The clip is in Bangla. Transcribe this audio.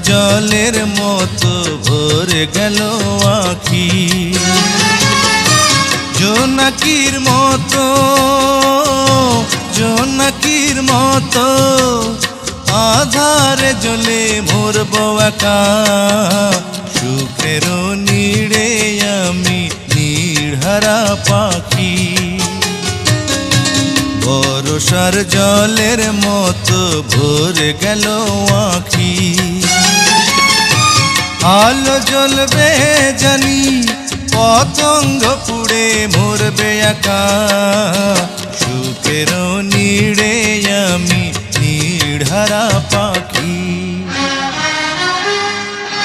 জলের মতো ভরে গেল আখি। জোনাকির মতো, জোনাকির মতো আধারে জ্বলে মরবো একা। সুখের নীড়ে আমি নীড়হারা পাখি। বর্ষার জলের মতো ভরে গেল আখি। আলো জ্বলবে জানি, পতঙ্গ পুড়ে মরবে একা। সুখের নীড়ে আমি নীড়হারা পাখি।